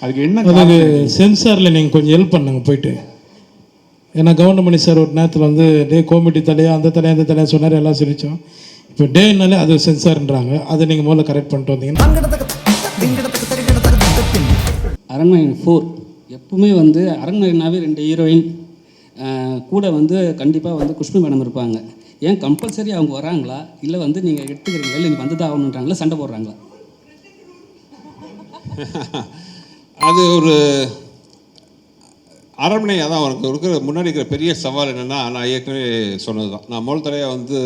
அதுக்கு என்ன அதுக்கு சென்சாரில் நீங்கள் கொஞ்சம் ஹெல்ப் பண்ணுங்க போயிட்டு. ஏன்னா கவுண்டமணி சார் ஒரு நேரத்தில் வந்து டே கோமிட்டி தலையாக அந்த தலையாக அந்த தலையாக சொன்னார், எல்லாம் சிரித்தோம். இப்போ டேனாலே அது சென்சார்ன்றாங்க, அதை நீங்கள் முதல்ல கரெக்ட் பண்ணிட்டு வந்தீங்கன்னா. அரண்மனை 4 எப்பவுமே வந்து அரண்மனைனாவே 2 ஹீரோயின் கூட வந்து கண்டிப்பாக வந்து குஷ்பு மேடம் இருப்பாங்க. ஏன் கம்பல்சரி அவங்க வராங்களா, இல்லை வந்து நீங்கள் எடுத்துக்கிறீங்க இல்லை நீங்கள் வந்து தான் ஆகணுன்றாங்களா, சண்டை போடுறாங்களா? அது ஒரு அரண்மனை. அதான் அவனுக்கு இருக்கிற முன்னாடி இருக்கிற பெரிய சவால் என்னென்னா, நான் ஏற்கனவே சொன்னது தான். நான் முதல் தடவையாக வந்து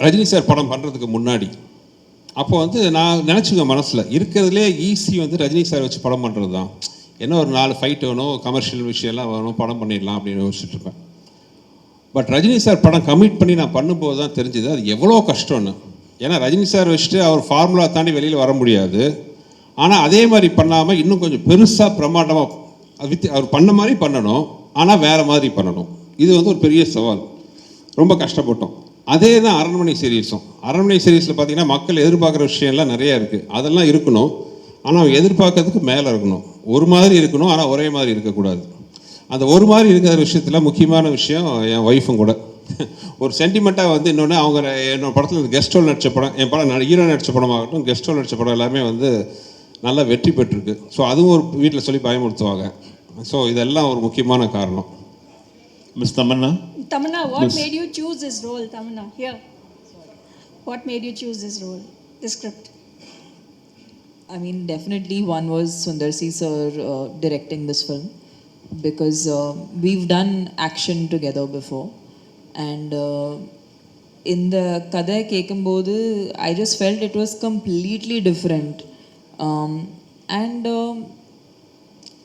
ரஜினி சார் படம் பண்ணுறதுக்கு முன்னாடி அப்போ வந்து நான் நினச்சிங்க மனசில் இருக்கிறதுலே ஈஸி வந்து ரஜினி சார் வச்சு படம் பண்ணுறது தான். என்ன ஒரு 4 ஃபைட் வேணும், கமர்ஷியல் விஷயம்லாம் வேணும், படம் பண்ணிடலாம் அப்படின்னு யோசிச்சுட்டு இருப்பேன். பட் ரஜினி சார் படம் கமிட் பண்ணி நான் பண்ணும்போது தான் தெரிஞ்சுது அது எவ்வளோ கஷ்டம்னு. ஏன்னா ரஜினி சார் வச்சுட்டு அவர் ஃபார்முலா தாண்டி வெளியில் வர முடியாது. ஆனால் அதே மாதிரி பண்ணாமல் இன்னும் கொஞ்சம் பெருசாக பிரமாண்டமாக அவர் பண்ண மாதிரி பண்ணணும், ஆனால் வேறு மாதிரி பண்ணணும். இது வந்து ஒரு பெரிய சவால், ரொம்ப கஷ்டப்பட்டோம். அதே தான் அரண்மனை சீரீஸும். அரண்மனை சீரீஸில் பார்த்தீங்கன்னா மக்கள் எதிர்பார்க்குற விஷயம்லாம் நிறையா இருக்குது, அதெல்லாம் இருக்கணும். ஆனால் எதிர்பார்க்கறதுக்கு மேலே இருக்கணும், ஒரு மாதிரி இருக்கணும், ஆனால் ஒரே மாதிரி இருக்கக்கூடாது. அந்த ஒரு மாதிரி இருக்கிற விஷயத்தில் முக்கியமான விஷயம் என் ஒய்ஃபும் கூட ஒரு சென்டிமெண்ட்டாக வந்து இன்னொன்று அவங்க என்னோட படத்தில் கெஸ்ட் ரோல் நடித்த படம், என் படம் ஹீரோ நடித்த படமாகட்டும், கெஸ்ட் ரோல் நடித்த படம் எல்லாமே வந்து நல்லா வெற்றி பெற்றிருக்கு. ஸோ அதுவும் ஒரு வீட்டில் சொல்லி பயமுறுத்துவாங்க. ஸோ இதெல்லாம் ஒரு முக்கியமான காரணம். Miss Tamanna? Tamanna, what made you choose this role, Tamanna? Here. What made you choose this role, this script? I mean, definitely one was Sundar C sir directing this film, because we've done action together before, and in the Kadai Kekambodu, I just felt it was completely different. And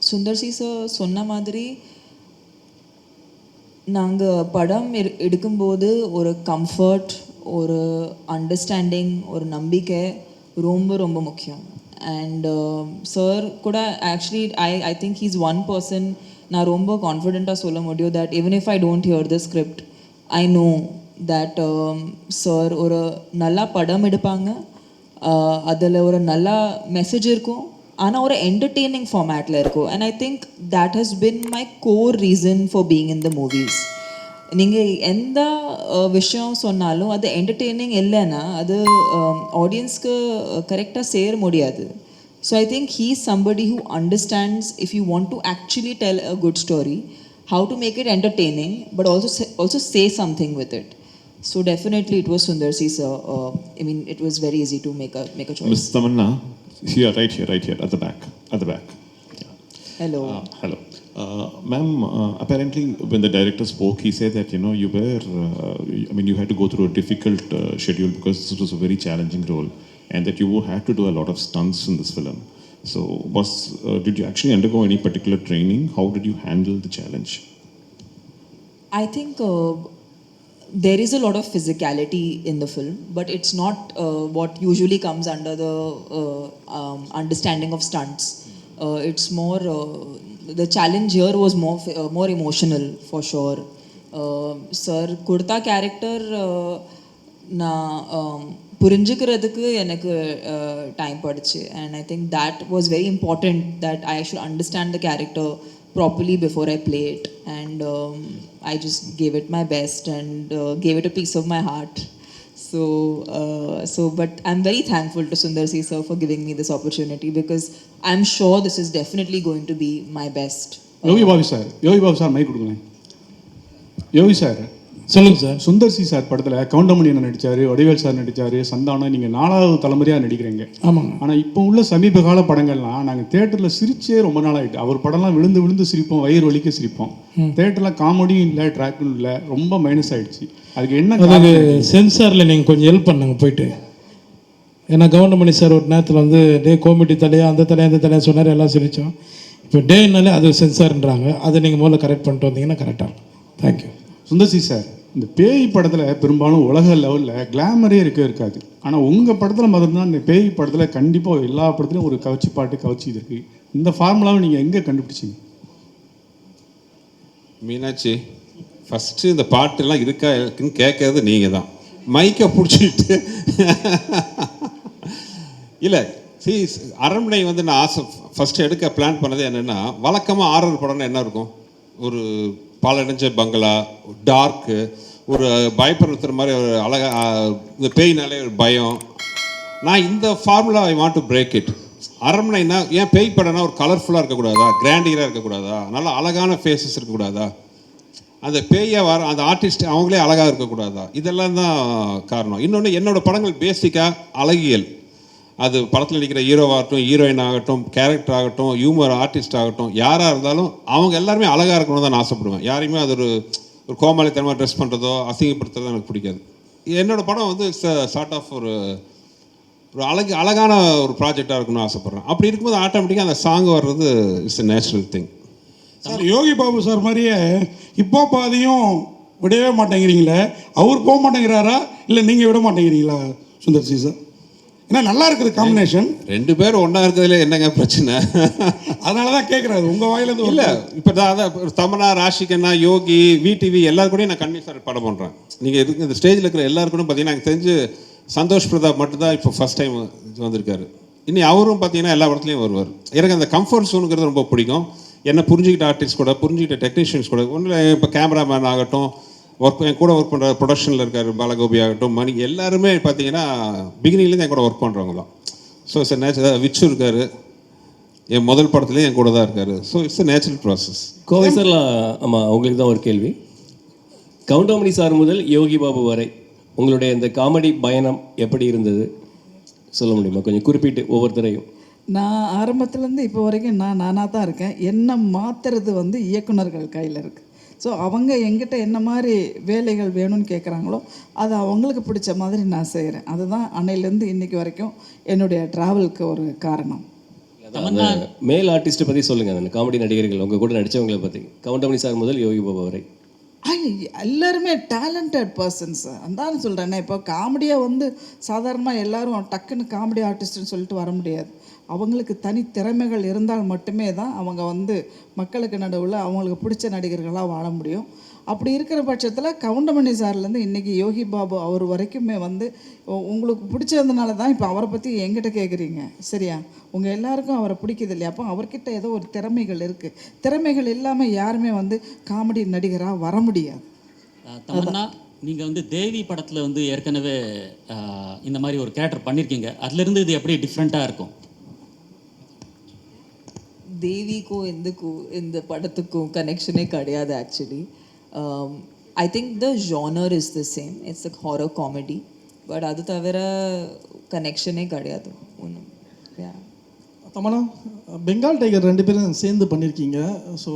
Sundar C sir சொன்ன மாதிரி நாங்கள் படம் எடுக்கும்போது ஒரு comfort, ஒரு understanding, ஒரு நம்பிக்கை ரொம்ப ரொம்ப முக்கியம். அண்ட் சார் கூட actually I think he's one person நான் ரொம்ப கான்ஃபிடெண்ட்டாக சொல்ல முடியும் that even if I don't here the script, I know that sir ஒரு நல்லா படம் எடுப்பாங்க, அதில் ஒரு நல்ல மெசேஜ் இருக்கும், ஆனால் ஒரு என்டர்டெய்னிங் ஃபார்மேட்டில் இருக்கும். And I think that has been my core reason for being in the movies. நீங்கள் எந்த விஷயம் சொன்னாலும் அது என்டர்டெய்னிங் இல்லைன்னா அது ஆடியன்ஸ்க்கு கரெக்டாக சேர முடியாது. So I think he is somebody who understands if you want to actually tell a good story, how to make it entertaining but also say something with it. So definitely it was Sundar C sir. I mean, it was very easy to make a choice. Miss Tamanna, here, right here, at the back. Yeah. Hello. Hello. Ma'am, apparently when the director spoke, he said that, you know, you were, you had to go through a difficult schedule because this was a very challenging role, and that you had to do a lot of stunts in this film. So did you actually undergo any particular training? How did you handle the challenge? I think there is a lot of physicality in the film, but it's not what usually comes under the understanding of stunts. It's more, the challenge here was more emotional for sure. Sir, Kurta character na புரிஞ்சுக்கிறதுக்கு எனக்கு time படுச்சு. And I think that was very important, that I should understand the character properly before I play it. And I just gave it my best and gave it a piece of my heart. So but I'm very thankful to Sundar C sir for giving me this opportunity, because I'm sure this is definitely going to be my best. Yogi Babu sir mike கொடுங்களேன். Yogi sir சொல்லுங்கள் sir. Sundar C sir படத்தில் கவுண்டமணி என்ன நடித்தார், Vadivel sir நடித்தார், சந்தானம், நீங்கள் 4வது தலைமுறையாக நடிக்கிறீங்க. ஆமாங்க. ஆனால் இப்போ உள்ள சமீப கால படங்கள்லாம் நாங்கள் தேட்டரில் சிரிச்சே ரொம்ப நாள் ஆகிட்டு. அவர் படம்லாம் விழுந்து விழுந்து சிரிப்போம், வயிறு வலிக்க சிரிப்போம். தேட்டரில் காமெடியும் இல்லை, ட்ராக்கும் இல்லை, ரொம்ப மைனஸ் ஆகிடுச்சு. அதுக்கு என்ன? அதுக்கு சென்சாரில் நீங்கள் கொஞ்சம் ஹெல்ப் பண்ணுங்க போயிட்டு. ஏன்னா கவுண்டமணி சார் ஒரு நேரத்தில் வந்து டே கோமிட்டி தலையாக அந்த தலையாக சொன்னார், எல்லாம் சிரித்தோம். இப்போ டேனாலே அது சென்சார்ன்றாங்க, அதை நீங்கள் முதல்ல கரெக்ட் பண்ணிட்டு வந்தீங்கன்னா கரெக்டாக. தேங்க்யூ. சுந்தர் சி சார், இந்த பேய் படத்தில் பெரும்பாலும் உலக லெவலில் கிளாமரே இருக்காது. ஆனால் உங்கள் படத்தில் மட்டும்தான் இந்த பேய் படத்தில் கண்டிப்பாக எல்லா படத்துலையும் ஒரு கவச்சி பாட்டு கவச்சி இருக்குது. இந்த ஃபார்முலாவை நீங்கள் எங்கே கண்டுபிடிச்சிங்க? மீனாட்சி, ஃபஸ்ட்டு இந்த பாட்டெல்லாம் இருக்குன்னு கேட்கறது நீங்கள் தான். மைக்கை பிடிச்சிட்டு இல்லை, see அரண்மனை வந்து நான் ஆசை ஃபஸ்ட்டு எடுக்க பிளான் பண்ணது என்னென்னா, வழக்கமாக ஆரர் படம்னா என்ன இருக்கும், ஒரு பாலடைஞ்ச பங்களா, டார்க்கு, ஒரு பயப்படுத்துகிற மாதிரி ஒரு இந்த பேய்னாலே ஒரு பயம். நான் இந்த formula I want to break it. அரண்மனைனா ஏன் பேய் படம்னா ஒரு கலர்ஃபுல்லாக இருக்கக்கூடாதா, கிராண்டியராக இருக்கக்கூடாதா, நல்லா அழகான ஃபேஸஸ் இருக்கக்கூடாதா, அந்த பேயை வர அந்த ஆர்டிஸ்ட் அவங்களே அழகாக இருக்கக்கூடாதா, இதெல்லாம் தான் காரணம். இன்னொன்று, என்னோடய படங்கள் பேசிக்காக அழகியல். அது படத்தில் நடிக்கிற ஹீரோவாகட்டும், ஹீரோயின் ஆகட்டும், கேரக்டர் ஆகட்டும், ஹியூமர் ஆர்டிஸ்ட் ஆகட்டும், யாராக இருந்தாலும் அவங்க எல்லாருமே அழகாக இருக்கணும்னு தான் நான் ஆசைப்படுவேன். யாரையுமே அது ஒரு கோமாளித்தனமாக ட்ரெஸ் பண்ணுறதோ அசிங்கப்படுத்துறதோ எனக்கு பிடிக்காது. என்னோடய படம் வந்து சார்ட் ஆஃப் ஒரு அழகான ஒரு ப்ராஜெக்டாக இருக்கணும்னு ஆசைப்பட்றேன். அப்படி இருக்கும்போது ஆட்டோமேட்டிக்காக அந்த சாங் வர்றது it's a natural thing. Sir, Yogi Babu sir மாதிரியே இப்போ பாதியும் விடவே மாட்டேங்கிறீங்களே, அவர் போக மாட்டேங்கிறாரா இல்லை நீங்கள் விட மாட்டேங்கிறீங்களா சுந்தர் சி சார்? ஏன்னா நல்லா இருக்குது காம்பினேஷன். 2 பேரும் ஒன்றா இருக்கிறதுல என்னங்க பிரச்சனை? அதனால தான் கேட்குறாரு உங்கள் வாயிலேருந்து. இல்லை, இப்போ தான் தமன்னா, ராஷிகண்ணா, யோகி, விடிவி எல்லாரும் கூடயும் நான் கண்ணி சார் படம் பண்ணுறேன். நீங்கள் இருக்கு இந்த ஸ்டேஜில் இருக்கிற எல்லாருக்கும் பார்த்தீங்கன்னா எனக்கு தெரிஞ்சு சந்தோஷ் பிரதாப் மட்டும்தான் இப்போ ஃபஸ்ட் டைம் வந்திருக்காரு. இனி அவரும் பார்த்தீங்கன்னா எல்லா படத்துலையும் வருவார். எனக்கு அந்த கம்ஃபர்ட் ஜோனுங்கிறது ரொம்ப பிடிக்கும். என்னை புரிஞ்சுக்கிட்ட ஆர்டிஸ்ட் கூட, புரிஞ்சுக்கிட்ட டெக்னீஷியன்ஸ் கூட, ஒன்றில் இப்போ கேமராமேன் ஆகட்டும், என் கூட ஒர்க் பண்ணுற ப்ரொடக்ஷனில் இருக்கார் பாலகோபி ஆகட்டும், மணி, எல்லாருமே பார்த்தீங்கன்னா பிகினிங்லேருந்து என் கூட ஒர்க் பண்ணுறவங்க தான். So it's natural. விச்சு இருக்கார், என் முதல் படத்துலேயும் என் கூட தான் இருக்கார். So it's a natural process. Kovai சார்லாம், ஆமாம், உங்களுக்கு தான் ஒரு கேள்வி. கவுண்டமணி சார் முதல் யோகி பாபு வரை உங்களுடைய இந்த காமெடி பயணம் எப்படி இருந்தது சொல்ல முடியுமா? கொஞ்சம் குறிப்பிட்டு ஒவ்வொருத்தரையும். நான் ஆரம்பத்துலேருந்து இப்போ வரைக்கும் நானாக தான் இருக்கேன். என்ன மாற்றுறது வந்து இயக்குனர்கள் கையில் இருக்குது. ஸோ அவங்க எங்கிட்ட என்ன மாதிரி வேலைகள் வேணும்னு கேட்குறாங்களோ அது அவங்களுக்கு பிடிச்ச மாதிரி நான் செய்கிறேன். அதுதான் அன்னையிலேருந்து இன்றைக்கி வரைக்கும் என்னுடைய ட்ராவலுக்கு ஒரு காரணம். மேல் ஆர்டிஸ்ட்டை பற்றி சொல்லுங்கள், அந்த காமெடி நடிகர்கள் உங்கள் கூட நடித்தவங்களை பற்றி, கவுண்டமணி சார் முதல் யோகி பாபு வரை. எல்லாருமே டேலண்டட் பர்சன்ஸ். அதான் சொல்கிறேன்னே, இப்போ காமெடியாக வந்து சாதாரணமாக எல்லோரும் டக்குன்னு காமெடி ஆர்டிஸ்ட்னு சொல்லிட்டு வர முடியாது. அவங்களுக்கு தனி திறமைகள் இருந்தால் மட்டுமே தான் அவங்க வந்து மக்களுக்கு நடுவில் அவங்களுக்கு பிடிச்ச நடிகர்களாக வாழ முடியும். அப்படி இருக்கிற பட்சத்தில் கவுண்டமணி சார்லேருந்து இன்றைக்கி யோகி பாபு அவர் வரைக்குமே வந்து உங்களுக்கு பிடிச்சதுனால தான் இப்போ அவரை பற்றி என்கிட்ட கேட்குறீங்க, சரியா? உங்கள் எல்லாருக்கும் அவரை பிடிக்குது இல்லையா? அப்போ அவர்கிட்ட ஏதோ ஒரு திறமைகள் இருக்குது. திறமைகள் இல்லாமல் யாருமே வந்து காமெடி நடிகராக வர முடியாது. தமன்னா, நீங்கள் வந்து தேவி படத்தில் வந்து ஏற்கனவே இந்த மாதிரி ஒரு கேரக்டர் பண்ணியிருக்கீங்க. அதுலேருந்து இது எப்படி டிஃப்ரெண்ட்டாக இருக்கும்? தேவிக்கும் இந்த படத்துக்கும் கனெக்ஷனே கிடையாது actually. I think the genre is the same, it's a horror comedy. But அது தவிர கனெக்ஷனே கிடையாது ஒன்றும். தமன்னா, பெங்கால் டைகர் 2 பேரும் சேர்ந்து பண்ணியிருக்கீங்க. ஸோ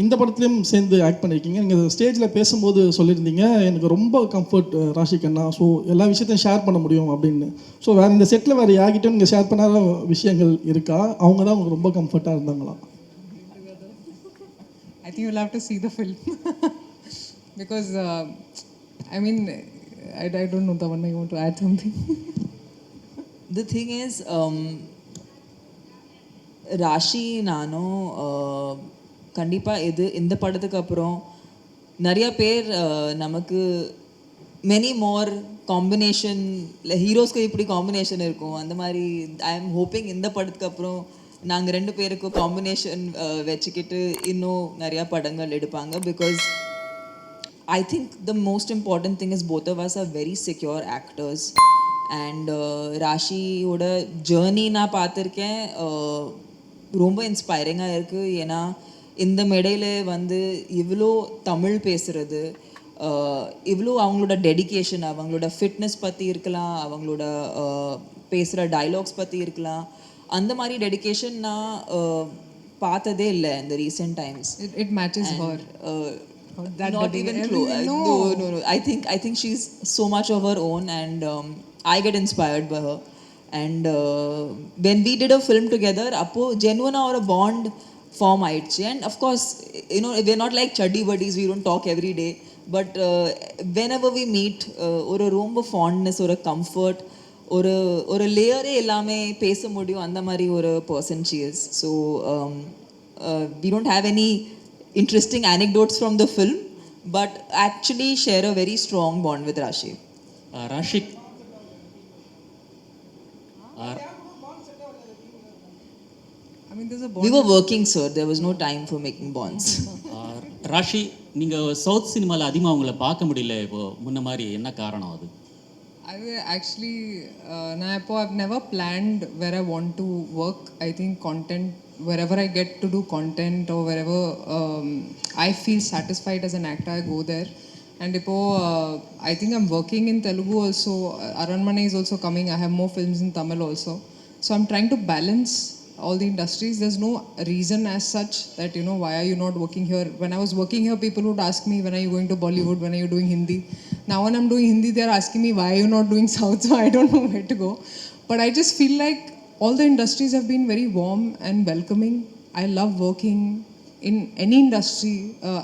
இந்த படத்துலேயும் சேர்ந்து ஆக்ட் பண்ணியிருக்கீங்க. நீங்கள் ஸ்டேஜில் பேசும்போது சொல்லியிருந்தீங்க எனக்கு ரொம்ப கம்ஃபர்ட் ராஷிகண்ணா, ஸோ எல்லா விஷயத்தையும் ஷேர் பண்ண முடியும் அப்படின்னு. ஸோ வேறு இந்த செட்டில் வேறு யார்கிட்டையும் நீங்கள் ஷேர் பண்ணாத விஷயங்கள் இருக்கா? அவங்க தான் உங்களுக்கு ரொம்ப கம்ஃபர்ட்டாக இருந்தாங்களா? I think you'll have to see the film because I mean I don't know, Tamanna, you want to add something? The thing is, Raashi நானும் கண்டிப்பாக இந்த படத்துக்கு அப்புறம் நிறைய பேர் நமக்கு மெனி மோர் காம்பினேஷன், ஹீரோஸ்க்கு இப்படி காம்பினேஷன் இருக்கும் அந்த மாதிரி. ஐ எம் ஹோப்பிங் இந்த படத்துக்கு அப்புறம் நாங்கள் 2 பேருக்கும் காம்பினேஷன் வச்சுக்கிட்டு இன்னும் நிறையா படங்கள் எடுப்பாங்க. Because I think the most important thing is both of us are very secure actors. And ராஷியோட ஜேர்னி நான் பார்த்துருக்கேன், ரொம்ப இன்ஸ்பைரிங்காக இருக்குது. ஏன்னா இந்த மேடையில் வந்து இவ்வளோ தமிழ் பேசுகிறது, இவ்வளோ அவங்களோட டெடிகேஷன், அவங்களோட ஃபிட்னஸ் பற்றி இருக்கலாம், அவங்களோட பேசுகிற டைலாக்ஸ் பற்றி இருக்கலாம், அந்த மாதிரி டெடிகேஷன் நான் பார்த்ததே இல்லை இந்த recent times. It matches her. Not even close. No. I think she's so much of her own, and I get inspired by her. And when we did a film together, appo genuine or a bond form aichu. And of course, you know, we're not like chuddy buddies, we don't talk every day, but whenever we meet, or a ரொம்ப fondness or a comfort, ஒரு லேயரே எல்லாமே பேச முடியும், அந்த மாதிரி ஒரு person she is. So we don't have any interesting anecdotes from the film, but actually share a very strong bond with Rashi. mean, there's a We were working, sir. There was no time for making bonds. Raashi நீங்கள் south சினிமாவில் அதிகமாக உங்களை பார்க்க முடியல இப்போ முன்ன மாதிரி, என்ன காரணம் அது? Actually, I've never planned where I want to work. I think content, wherever I get to do content or wherever I feel satisfied as an actor, I go there. And I think I'm working in Telugu also. Aranmane is also coming. I have more films in Tamil also. So I'm trying to balance all the industries. There's no reason as such that, why are you not working here? When I was working here, people would ask me, when are you going to Bollywood? When are you doing Hindi? Now when I'm doing Hindi, they're asking me, why are you not doing South? So I don't know where to go. But I just feel like all the industries have been very warm and welcoming. I love working in any industry.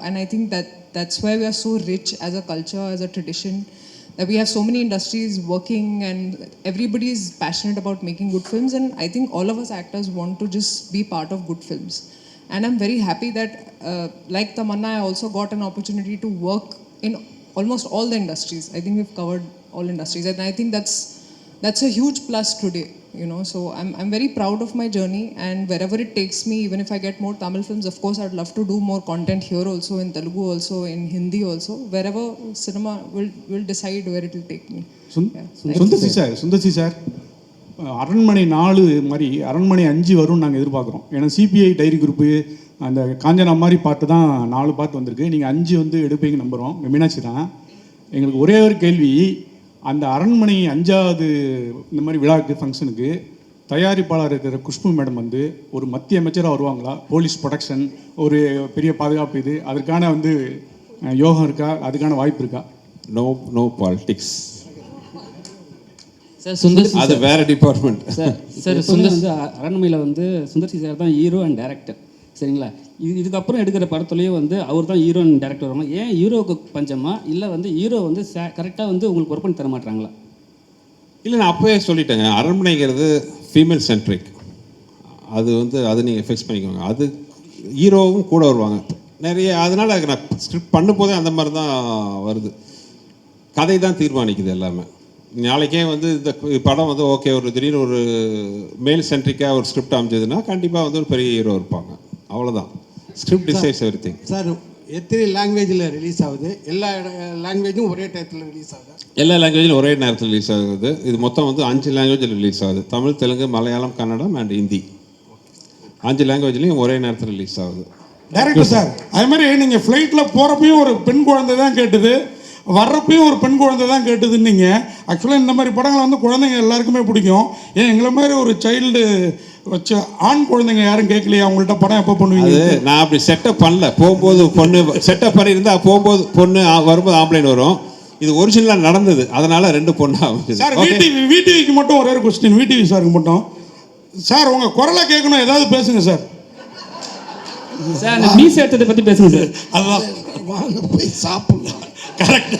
And I think that's why we are so rich as a culture, as a tradition. That we have so many industries working and everybody is passionate about making good films, and I think all of us actors want to just be part of good films. And I'm very happy that like Tamanna, I also got an opportunity to work in almost all the industries. I think we've covered all industries, and I think that's a huge plus today, so I'm very proud of my journey, and wherever it takes me, even if I get more Tamil films, of course I'd love to do more content here also, in Telugu also, in Hindi also, wherever cinema will decide where it will take me. Sundar C sir, அரண்மனை 4 மாதிரி அரண்மனை 5 வரும்னு நாங்கள் எதிர்பார்க்குறோம். ஏன்னா CBI diary group அந்த காஞ்சனா மாதிரி பாட்டு தான் 4 பாட்டு வந்திருக்கு. நீங்கள் 5 வந்து எடுப்பீங்க நம்புகிறோம். மீனாட்சி தான். எங்களுக்கு ஒரே ஒரு கேள்வி, அந்த அரண்மனை 5வது இந்த மாதிரி விழாவுக்கு ஃபங்க்ஷனுக்கு தயாரிப்பாளர் இருக்கிற குஷ்பு மேடம் வந்து ஒரு மத்திய அமைச்சராக வருவாங்களா? போலீஸ் ப்ரொடெக்ஷன், ஒரு பெரிய பாதுகாப்பு, இது அதற்கான வந்து யோகம் இருக்கா? அதுக்கான வாய்ப்பு இருக்கா? No politics sir. சுந்தர்சி அது வேற டிபார்ட்மெண்ட் சார். சுந்தர் வந்து அரண்மனையில் வந்து சுந்தர்சி சார் தான் ஹீரோ அண்ட் டைரக்டர், சரிங்களா? இதுக்கப்புறம் எடுக்கிற படத்துலேயும் வந்து அவர் தான் ஹீரோ அண்ட் டேரக்டர் வருமா? ஏன் ஹீரோவுக்கு பஞ்சமா, இல்லை வந்து ஹீரோ வந்து கரெக்டாக வந்து உங்களுக்கு ஒர்க் பண்ணி தர மாட்டாங்களா? இல்லை, நான் அப்போவே சொல்லிட்டேங்க, அரண்மனைங்கிறது ஃபீமேல் சென்ட்ரிக். அது நீங்கள் ஃபிக்ஸ் பண்ணிக்கோங்க. அது ஹீரோவும் கூட வருவாங்க நிறைய. அதனால் நான் ஸ்கிரிப்ட் பண்ணும்போதே அந்த மாதிரி தான் வருது. கதை தான் தீர்மானிக்குது எல்லாமே. நாளைக்கே வந்து இந்த படம் வந்து ஓகே, ஒரு திடீர்னு ஒரு மேல் சென்ட்ரிக்காக ஒரு ஸ்கிரிப்ட் அமைஞ்சதுன்னா கண்டிப்பாக வந்து ஒரு பெரிய ஹீரோ இருப்பாங்க. அவ்வளோதான். Script decides everything. சார், எத்தனை லாங்குவேஜில் ரிலீஸ் ஆகுது? எல்லா லாங்குவேஜும் ஒரே டயத்தில் ரிலீஸ் ஆகுது? எல்லா லாங்குவேஜிலும் ஒரே நேரத்தில் ரிலீஸ் ஆகுது. இது மொத்தம் வந்து 5 லாங்குவேஜில் ரிலீஸ் ஆகுது. தமிழ், தெலுங்கு, மலையாளம், கன்னடம் அண்ட் ஹிந்தி. 5 லாங்குவேஜ்லேயும் ஒரே நேரத்தில் ரிலீஸ் ஆகுது. டைரக்டர் சார், அது மாதிரி நீங்கள் ஃப்ளைட்டில் போகிறப்பையும் ஒரு பெண் குழந்தை தான் கேட்டுது, வர்றப்பையும் ஒரு பெண் குழந்தை தான் கேட்டுதுன்னீங்க. ஆக்சுவலாக இந்த மாதிரி படங்களை வந்து குழந்தைங்க எல்லாருக்குமே பிடிக்கும். ஏன் எங்களை மாதிரி ஒரு சைல்டு வச்சு ஆண் குழந்தைங்க யாரும் கேட்கலையா அவங்கள்ட்ட படம் எப்போ பண்ணுவீங்க? அது நான் அப்படி செட்டப் பண்ணல. போகும்போது பொண்ணு செட்டப் பண்ணியிருந்தா போகும்போது பொண்ணு வரும்போது ஆம்பளைன் வரும். இது ஒரிஜினலாக நடந்தது, அதனால 2 பொண்ணாக அமைச்சது. சார், விடிவிக்கு மட்டும் ஒரே ஒரு கொஸ்டின், விடிவி சாருக்கு மட்டும். சார், உங்கள் குரலை கேட்கணும், ஏதாவது பேசுங்க சார். சார், அந்த மீஸ் எடுத்ததை பற்றி பேசுங்க சார். அதுதான், வாங்க போய் சாப்பிடலாம். கரெக்ட்.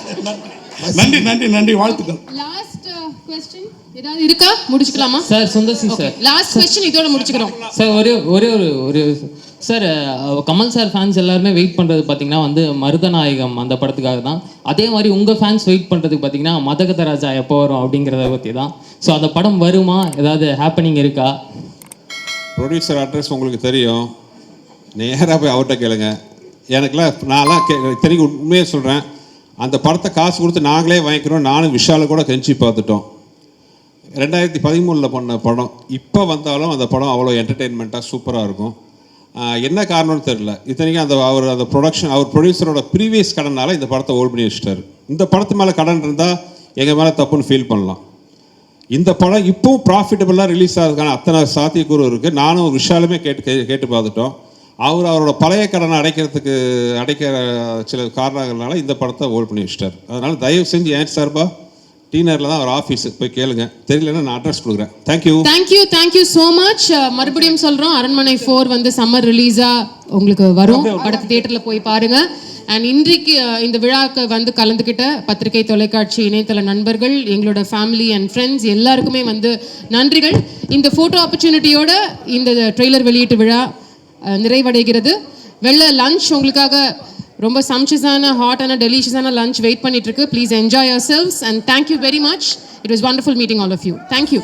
நன்றி நன்றி நன்றி, வாழ்த்துக்கள். லாஸ்ட் क्वेश्चन ஏதாவது இருக்கா? முடிச்சுக்கலாமா sir? Sundar C sir, last question இதோட முடிச்சுக்கிறோம் சார். ஒரே சார், கமல் சார் ஃபேன்ஸ் எல்லாருமே வெயிட் பண்ணுறது பார்த்தீங்கன்னா வந்து மருதநாயகம் அந்த படத்துக்காக தான். அதே மாதிரி உங்கள் ஃபேன்ஸ் வெயிட் பண்ணுறதுக்கு பார்த்தீங்கன்னா மதகத ராஜா எப்போ வரும் அப்படிங்கிறத பற்றி தான். ஸோ அந்த படம் வருமா? ஏதாவது ஹேப்பனிங் இருக்கா? ப்ரொடியூசர் அட்ரஸ் உங்களுக்கு தெரியும், நேராக போய் அவர்கிட்ட கேளுங்க. நான்லாம் தெரியும், உண்மையாக சொல்கிறேன். அந்த படத்தை காசு கொடுத்து நாங்களே வாங்கிக்கிறோம். நானும் விஷாலை கூட கெஞ்சி பார்த்துட்டோம். 2013 பண்ண படம் இப்போ வந்தாலும் அந்த படம் அவ்வளோ என்டர்டெயின்மெண்ட்டாக சூப்பராக இருக்கும். என்ன காரணம்னு தெரியல. இத்தனைக்கும் அந்த ப்ரொடக்ஷன் அவர் ப்ரொடியூசரோட ப்ரீவியஸ் கடனால் இந்த படத்தை ஹோல்ட் பண்ணி வச்சுட்டாரு. இந்த படத்து மேலே கடன் இருந்தால் எங்கள் மேலே தப்புன்னு ஃபீல் பண்ணலாம். இந்த படம் இப்போவும் ப்ராஃபிட்டபுளாக ரிலீஸ் ஆகிறதுக்கான அத்தனை சாத்தியக்கூறு இருக்குது. நானும் விஷாலுமே கேட்டு பார்த்துட்டோம். அவரோட பழைய கடனை அடைக்கிற சில காரணங்கள்னால இந்த படத்தை ஹோல்ட் பண்ணி வச்சுட்டார். அதனால் தயவு செஞ்சு ஏன் சார்பா டீனரில் தான் அவர் ஆஃபீஸுக்கு போய் கேளுங்க. தெரியலன்னா நான் அட்ரஸ் கொடுக்குறேன். Thank you so much. மறுபடியும் சொல்கிறோம், அரண்மனை 4 வந்து சம்மர் ரிலீஸாக உங்களுக்கு வரும். படத்தை தியேட்டரில் போய் பாருங்கள். அண்ட் இன்றைக்கு இந்த விழாவுக்கு வந்து கலந்துக்கிட்ட பத்திரிகை, தொலைக்காட்சி, இணையதள நண்பர்கள், எங்களோட ஃபேமிலி அண்ட் ஃப்ரெண்ட்ஸ் எல்லாருக்குமே வந்து நன்றிகள். இந்த ஃபோட்டோ ஆப்பர்ச்சுனிட்டியோட இந்த ட்ரெய்லர் வெளியீட்டு விழா நிறைவடைகிறது. வெளில லஞ்ச் உங்களுக்காக ரொம்ப சம்சியஸான ஹாட்டான டெலிஷியஸான லஞ்ச் வெயிட் பண்ணிட்டு இருக்கு. Please enjoy yourselves and thank you very much. It was wonderful meeting all of you. Thank you.